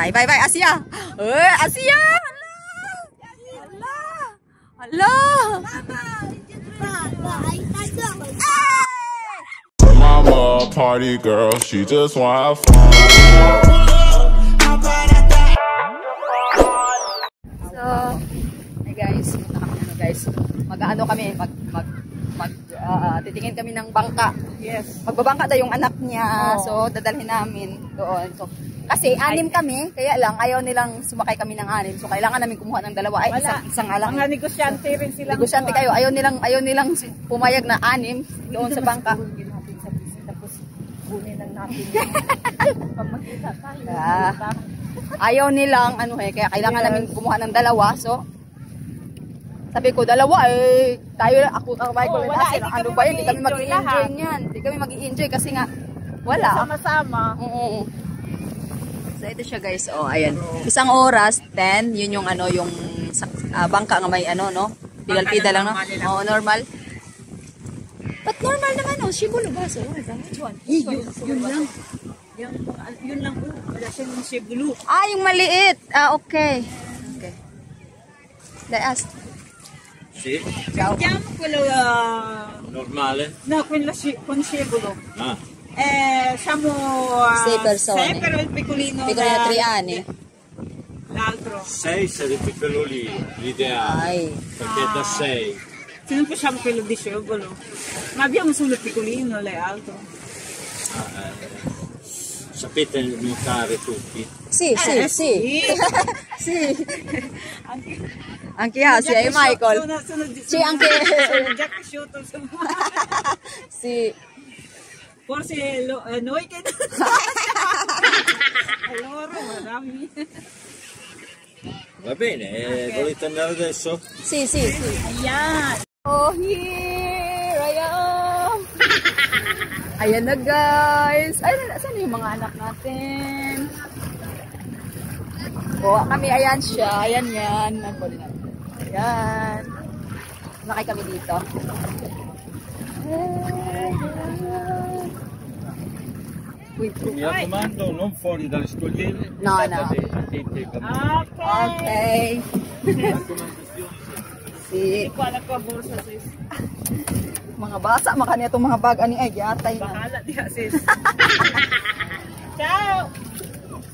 Bye, bye, bye, Asia. Asia! Hala! Hala! Mama, party girl, she just wanna have fun. So, hey guys, mag-ano kami, titingin kami ng bangka. Yes. Magbabangka daw yung anak niya, so dadalhin namin doon. So, kasi 6 kami, kaya lang ayaw nilang sumakay kami ng 6. So, kailangan namin kumuha ng 2. Ay, isang alang. Mga negosyante rin sila. Negosyante kayo, ayaw nilang pumayag na 6 doon sa bangka. Tapos kunin lang natin. Pag makita tayo. Ayaw nilang kaya kailangan namin kumuha ng 2. So, sabi ko, 2 tayo, ako, Michael, and Hazel, ano ba yun? Hindi kami mag-i-enjoy niyan. Hindi kami mag-i-enjoy kasi nga, wala. Sama-sama. So, ito siya guys. Oh, ayan. 1 oras, 10. Yun yung yung bangka nga may no? Pidal-pidal lang, no? Oo, normal. But normal naman, no? Shibolo ba? So, which one? Yun lang. Yun lang po. Wala siya yung shibulu. Yung maliit. Okay. Okay. Let's ask. Sì, Sentiamo quello normale. no, quello con scivolo. Ah, Siamo 6 persone. 6 però il piccolino. Piccolino 3 anni. L'altro. 6 sarebbe quello lì, l'ideale. Perché da 6. Se non facciamo quello di scivolo. Ma abbiamo solo il piccolino, lei altro. Sapete nuotare tutti? Sì. Sì. Sì. Anche Asia e Michael. Sì, anche sono già cresciuto insomma. Sì. Forse noi che loro marami. Va bene, volete andare adesso? Sì. Ayan. Oh, here I am. Ayan na guys. Ay, saan yung mga anak natin? Oh, kami, ayan siya. Ayan yan. Ayan. Nakay kami dito. Mi raccomando, non fuori dalle scogliere. No. Attenti. Okay. Si Wala ko borsa sis. mga basa makanya itong mga bag ani ay yatay na. Bahala diha sis. Ciao.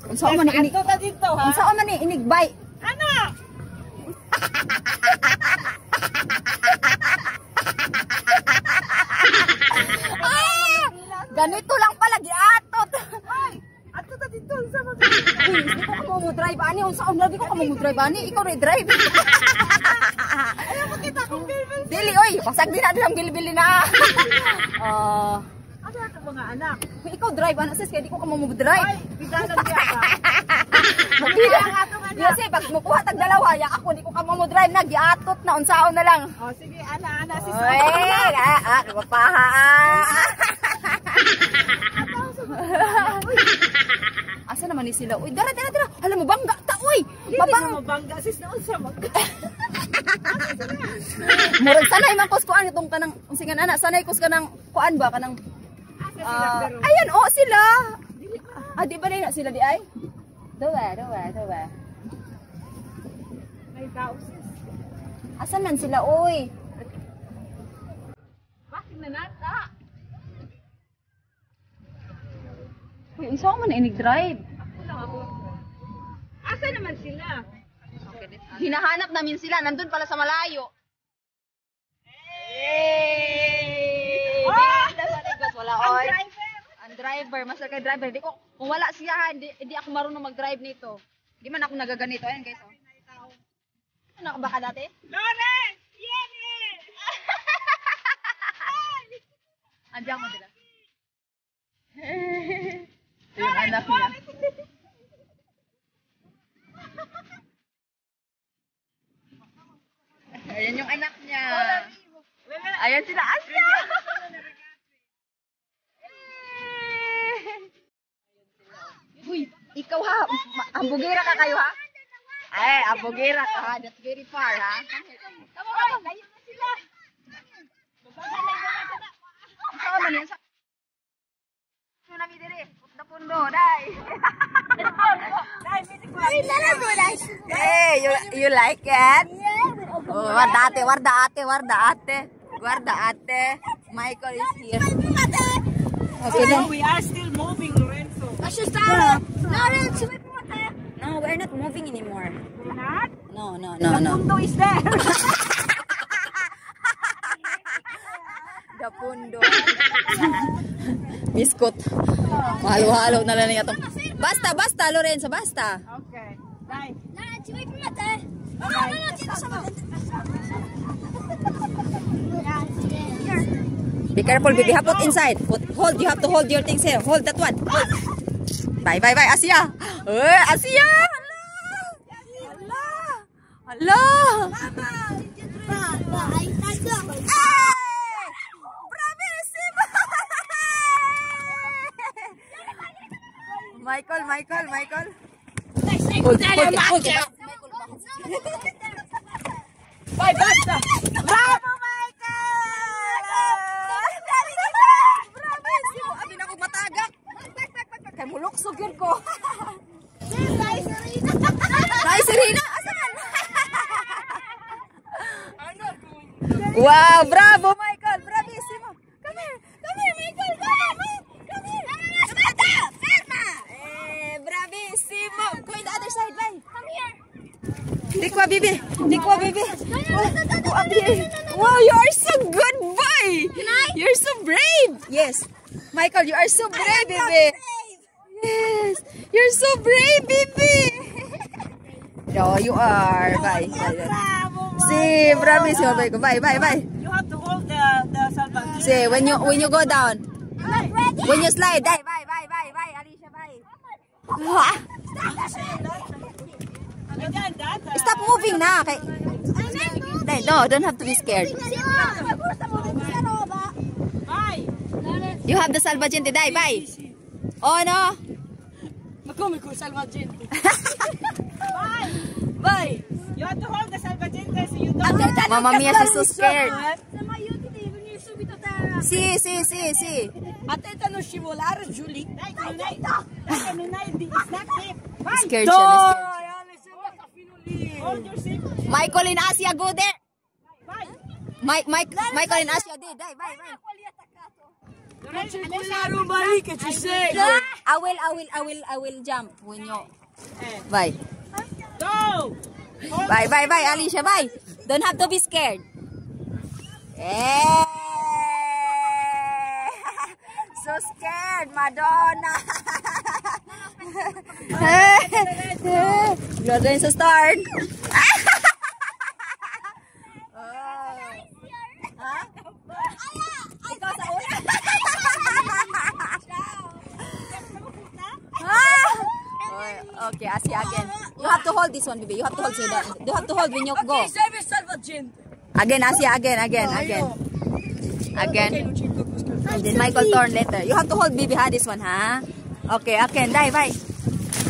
Unsa man ni inig? Ato ta dito ha. Unsa man ni inigbay? Ano? Ganito lang pala giatot. Ay, ato ta dito sa mga. Hindi ko mo drive ani unsa di ko mo drive ani ikaw ri drive. Ayaw mo kita kung bilbil. Dili oy, pasag din na ang bilibili na. Ano ato mga anak? Kung ikaw drive ano sis kay di ko mo drive. Ay, bidalan diha ka. Magpila nga to nga. Kasi pag mukuha tag 2 ya ako di ko mo drive na giatot na unsaon na lang. Oh, sige, ana sis. Oy, papaha. Asa naman ni sila? Uy, dara. Alam mo bangga ta, uy. Mabangga sis na unsa mag. Murag sanay man kos kuan itong kanang unsingan ana, sanay kos kanang kuan ba kanang ayan sila. Di ba na sila di ay? Dawa. Ay, tao sis. Asan man sila, uy? Bakit na nata? Uy, unsa man inig-drive? Ako. Asa naman sila? Hinahanap namin sila, nandun pala sa malayo. Hey! Wala oy. Ang driver, master kay driver. Di ko kung wala siya, hindi ako marunong mag-drive nito. Di man ako nagaganito. Ayan guys. Ano ka baka dati? Lawrence! Yene! Andiyan mo sila. Yung anak niya. Ayan yung anak niya. Ayan sila. Asya! Uy, ikaw ha. Ambugera ka kayo ha? Ay, ambugera ka ha. That's very far ha. Tama ba? Layo na sila. Ikaw man yan sa... Tsunami dire. Pundo, dai. Dai, Hey, you like it? Oh, Warda ate. Michael is here. Okay, No, then. we are still moving, Lorenzo. No, we're not moving anymore. We're not? No. The mundo is there. The pundo. Biskot. Halo-halo na lang itong. Basta, Lorenzo, basta. Okay. Bye. Be careful, baby. Put inside. Hold. You have to hold your things here. Hold that one. Bye. Asia. Asia. Hala. Bravissimo. Michael. Hold it. Bye, basta. Bravo, Bravissimo. Abi na ko matagak. Kay muluksog yun ko. Hi, Serena. Asa man? Wow, bravo, Michael. Bravissimo. Come here, Michael. Come here. Bravissimo. Go in the other side, bye. Come here. Dikwa, baby. Oh, up here. Wow, you are so good, boy. You're so brave. Yes. Michael, you are so brave, baby. Yes. You're so brave, baby. No, you are. Bye. See, bravissimo. Bye. You have to hold the salvage. See, when you go down. When you slide, bye. Alicia, bye. Stop moving na. Okay. No, don't have to be scared. Bye. You have the salvagente, bye. Oh no. Come con salvagente. Bye. You have to hold the salvagente so you don't. Mamma mia, she's so scared. Sì. Attenta a non scivolare, Giulia. Dai, non hai di snack. Scared siya. Hold your seat. Michael and Asia, go there. Bye. Michael and Asia, bye. I will jump when you. Bye. Go. Bye, Alicia, bye. Don't have to be scared. So scared, Madonna. You're going to start. Ikaw sa una. Okay, Asia again. You have to hold this one, baby. You have to hold when you go. Again, Asia, again. And then Michael turn later. You have to hold, baby, this one, ha? Okay, bye.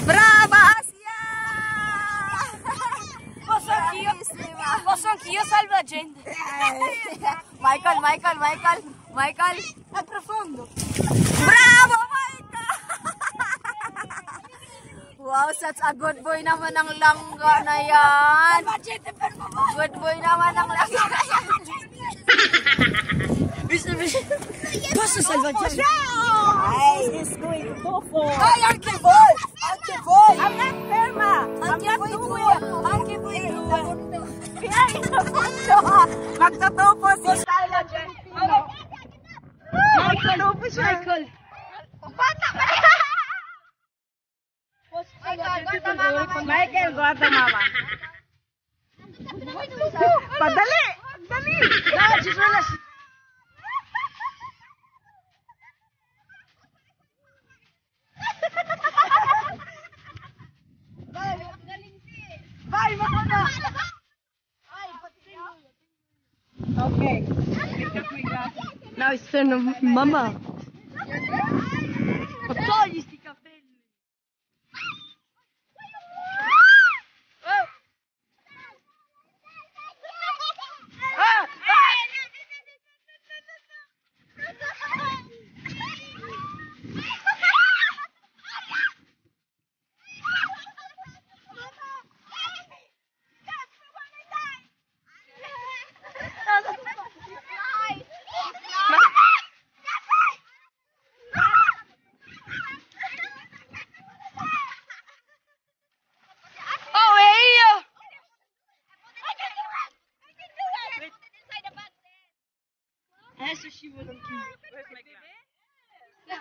Brava, Asia! Posso anch'io salvagente. Michael. È profondo. Bravo, Michael! Wow, such a good boy naman ang langga na yan. Good boy naman ang langga na yan. Posso salvagente? Nice. It's going to go for. Ay, Anki boy! I'm not ferma. I'm not doing. Anki boy! Kaya ito magtatupo si salvagente. Michael. Michael, guarda mama. Padali! Dai, ci sono le... Vai, mamma! Okay. Now it's turn of mama. Togli sti capelli.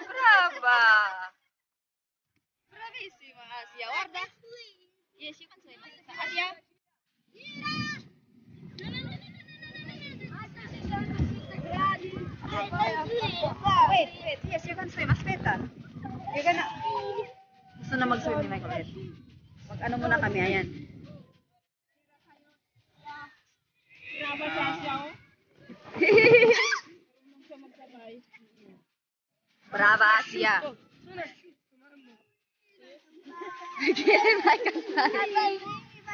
Brava! Bravissima, Asia. Guarda. Yes, you can swim. Asia. Wait. Yes, you can swim. Aspetta. You're gonna... Gusto na mag-swim ni Michael. Mag-ano muna kami, ayan. Brava, Asia.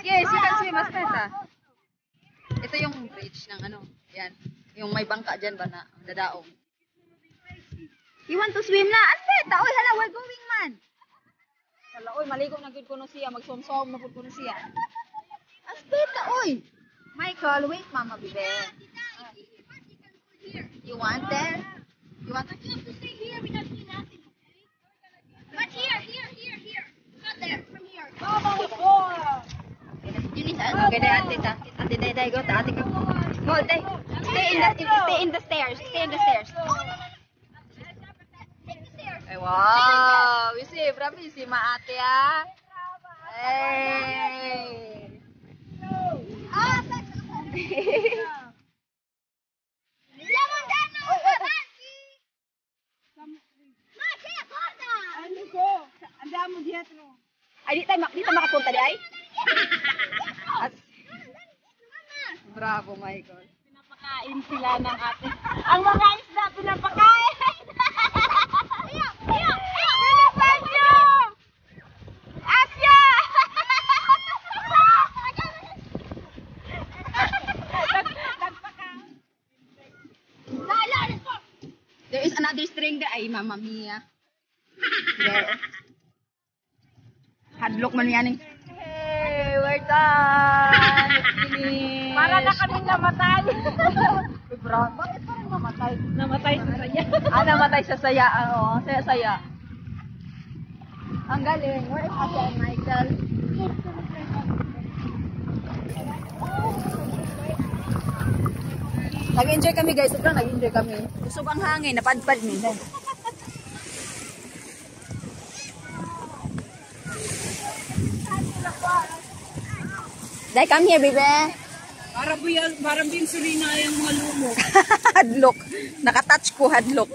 Yes, you can swim. Aspetta. Ito yung bridge ng ano. Yan. Yung may bangka dyan ba na dadaong. You want to swim na? Aspetta. Oy, hala, we're going man. Hala, oy, maligo na gud kuno siya. Magsom-som na pud kuno siya. Aspetta, oy. Michael, wait, mama, bibe. You want there? You want to stay here. We don't see nothing. But here. Not there. From here. You need to, okay, ate, go, ate, go. Go, stay in the stairs. Stay in the stairs. Ay, wow. You see, bravissima ate, ah. Hey. Ay, di tayo makapunta di ay? Bravo, Michael. Pinapakain sila ng ate. Ang mga isda, pinapakain! Bilisan nyo! Asya! There is another string there. Ay, Mamma Mia. There. Hadlock man yan eh. Hey, we're done! It's finished! Para na kaming namatay. Bro, bakit parang mamatay? Namatay sa saya. Namatay sa saya. Oo, saya-saya. Ang galing. Where is Ate and Michael? Nag-enjoy kami guys. Sobrang nag-enjoy kami. Usog ang hangin. Napadpad minsan. Dai, come here, baby. Parang binsulina yung mga lumok. Hadlock. Nakatouch ko, hadlock.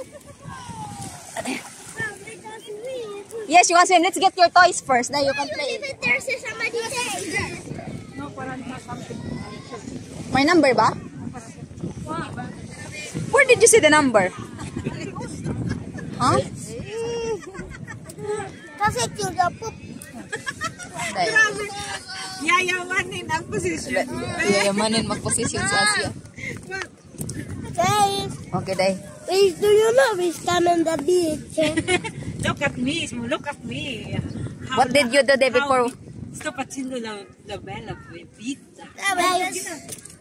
Yes, you want to swim. Let's get your toys first. Then you can play. There's somebody there. No, parang something. May number ba? Where did you see the number? Huh? Kasi cute po. Yayawanin ang posisyon. Yayamanin mag-position si Asia. Guys, Okay, Day. do you know we stand on the beach? Look at me. Look at me. What did you do day before? Sto facendo la bella pizza. Guys,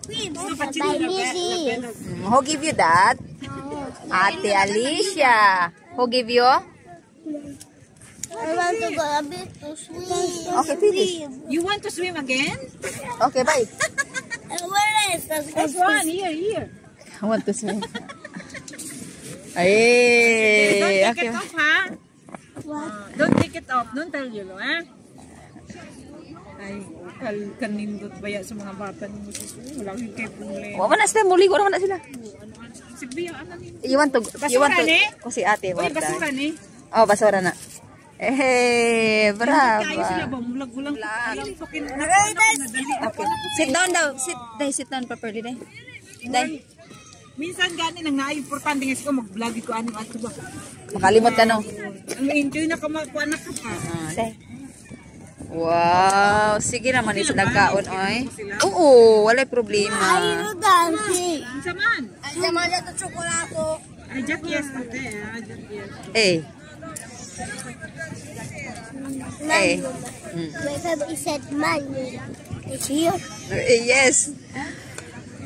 Sto facendo la bella. Who give you that? Ate Alicia. Who give you? I want to go a bit to swim. Okay, finish. You want to swim again? Okay, bye. And where is the This one, here. I want to swim. Don't Ay, take okay. it off, ha? Don't take it off. Don't tell you, ha? Ay, kanindot ba yan sa mga bata ni Moses? Wala yung kay problema. Wala na sila, muli ko naman na sila. Sige, ano nito? You want to Basura ni? Ko si ate, Uy, what basura ni? Oh, basura na. Eh, Kayo sila brava. ba? Mulag-gulang. Okay. Sit down daw. Sit down properly, Day. Day. Minsan gani nang na-importante nga ko mag-vlog ko ano ato ba. Makalimot ka, no? Ang enjoy na ka makuha na ka pa. Day. Wow, sige naman isa nagkaon, oy. Oo, walay problema. dancing? Ang saman. Ay, naman ito chocolate. Ay, Jack yes, ate. Jack yes. Eh. Eh. My favorite said man. It's here. Yes.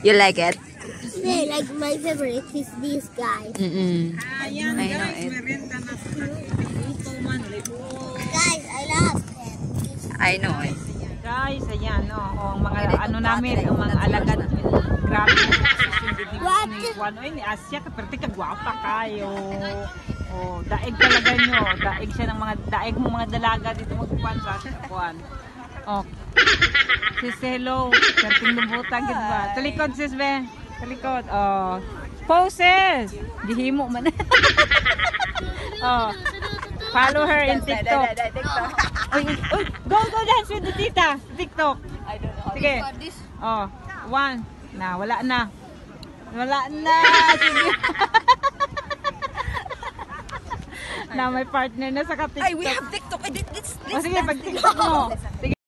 You like it? Yeah, like my favorite is this guy. Mm-mm. Ayan, I know guys, it. merenda na sa ito man. Guys, I love him. I know it. Guys, ayan, no, ang mga ano namin, ang mga alagad grabe mo ni Juan. Oy, ni Asya, kaperte ka gwapa kayo. Oh, daig talaga nyo. Daig siya ng mga, daig mo mga dalaga dito magkuhan sa Juan. Oh. Sis, hello. Perting lumbutan, gid ba? Talikod, sis, be. Talikod. Oh. Poses! Gihimo man. Oh. Follow her in TikTok. Oy, oy, go dance with the tita. TikTok. I don't know. Sige. Oh, 1. Na, wala na. Wala na. Sige. Na may partner na sa ka-TikTok. Ay, we have TikTok. Oh, sige, pag TikTok mo. Sige.